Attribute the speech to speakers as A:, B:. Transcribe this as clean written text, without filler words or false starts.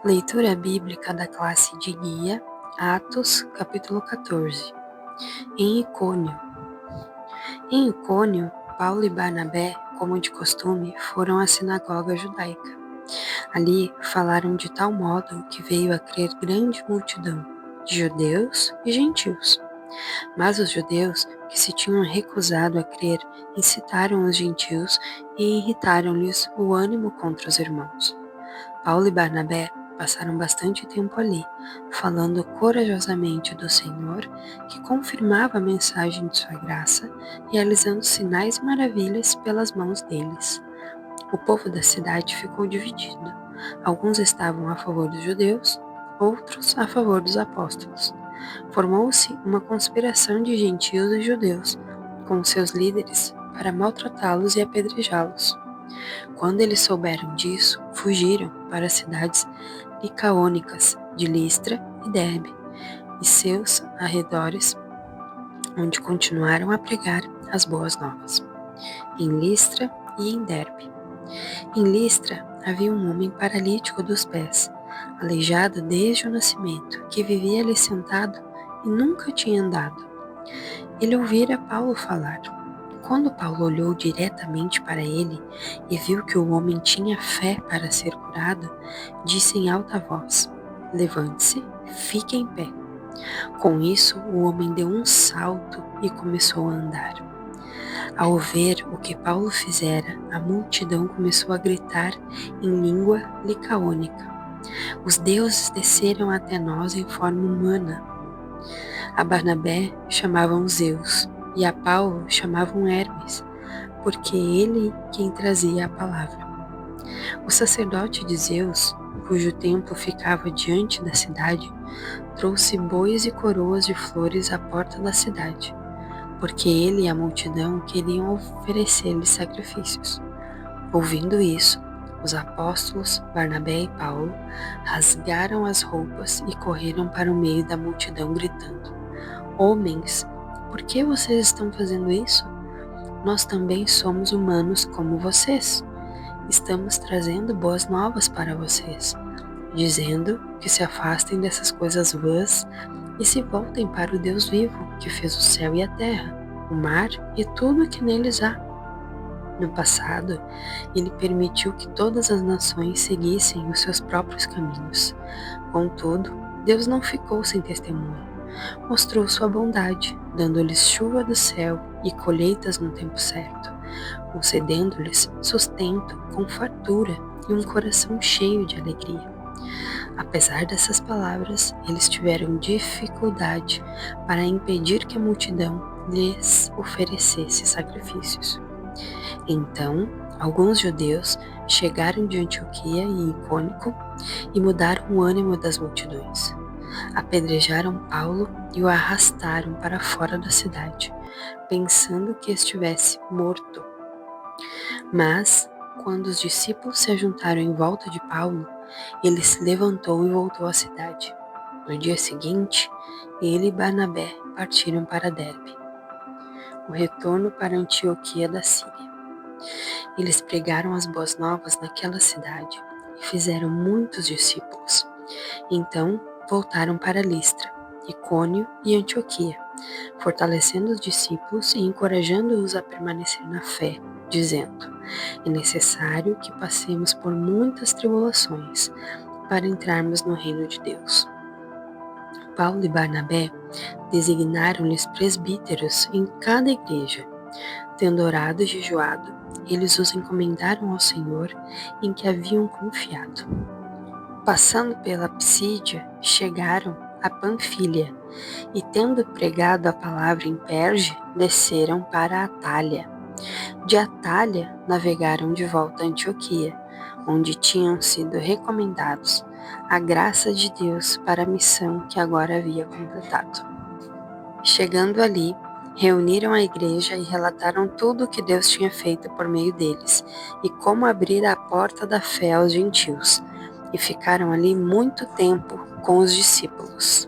A: Leitura bíblica da classe de guia, Atos, capítulo 14. Em Icônio. Em Icônio, Paulo e Barnabé, como de costume, foram à sinagoga judaica. Ali falaram de tal modo que veio a crer grande multidão, de judeus e gentios. Mas os judeus, que se tinham recusado a crer, incitaram os gentios e irritaram-lhes o ânimo contra os irmãos. Paulo e Barnabé passaram bastante tempo ali, falando corajosamente do Senhor, que confirmava a mensagem de sua graça, realizando sinais e maravilhas pelas mãos deles. O povo da cidade ficou dividido. Alguns estavam a favor dos judeus, outros a favor dos apóstolos. Formou-se uma conspiração de gentios e judeus, com seus líderes, para maltratá-los e apedrejá-los. Quando eles souberam disso, fugiram para as cidades licaônicas de Listra e Derbe e seus arredores, onde continuaram a pregar as boas novas. Em Listra e em Derbe. Em Listra havia um homem paralítico dos pés, aleijado desde o nascimento, que vivia ali sentado e nunca tinha andado. Ele ouvira Paulo falar. Quando Paulo olhou diretamente para ele e viu que o homem tinha fé para ser curado, disse em alta voz: "Levante-se, fique em pé." Com isso, o homem deu um salto e começou a andar. Ao ver o que Paulo fizera, a multidão começou a gritar em língua licaônica: "Os deuses desceram até nós em forma humana." A Barnabé chamavam Zeus e a Paulo chamavam Hermes, porque ele quem trazia a palavra. O sacerdote de Zeus, cujo templo ficava diante da cidade, trouxe bois e coroas de flores à porta da cidade, porque ele e a multidão queriam oferecer-lhe sacrifícios. Ouvindo isso, os apóstolos Barnabé e Paulo rasgaram as roupas e correram para o meio da multidão gritando: "Homens, por que vocês estão fazendo isso? Nós também somos humanos como vocês. Estamos trazendo boas novas para vocês, dizendo que se afastem dessas coisas vãs e se voltem para o Deus vivo, que fez o céu e a terra, o mar e tudo o que neles há. No passado, ele permitiu que todas as nações seguissem os seus próprios caminhos. Contudo, Deus não ficou sem testemunho. Mostrou sua bondade, dando-lhes chuva do céu e colheitas no tempo certo, concedendo-lhes sustento com fartura e um coração cheio de alegria." Apesar dessas palavras, eles tiveram dificuldade para impedir que a multidão lhes oferecesse sacrifícios. Então, alguns judeus chegaram de Antioquia e Icônio e mudaram o ânimo das multidões. Apedrejaram Paulo e o arrastaram para fora da cidade, pensando que estivesse morto. Mas, quando os discípulos se ajuntaram em volta de Paulo, ele se levantou e voltou à cidade. No dia seguinte, ele e Barnabé partiram para Derbe. O retorno para Antioquia da Síria. Eles pregaram as boas novas naquela cidade e fizeram muitos discípulos. Então, voltaram para Listra, Icônio e Antioquia, fortalecendo os discípulos e encorajando-os a permanecer na fé, dizendo: "É necessário que passemos por muitas tribulações para entrarmos no reino de Deus." Paulo e Barnabé designaram-lhes presbíteros em cada igreja. Tendo orado e jejuado, eles os encomendaram ao Senhor em que haviam confiado. Passando pela Psídia, chegaram a Panfília, e tendo pregado a palavra em Perge, desceram para Atália. De Atália, navegaram de volta a Antioquia, onde tinham sido recomendados à graça de Deus para a missão que agora havia completado. Chegando ali, reuniram a igreja e relataram tudo o que Deus tinha feito por meio deles, e como abrir a porta da fé aos gentios, e ficaram ali muito tempo com os discípulos.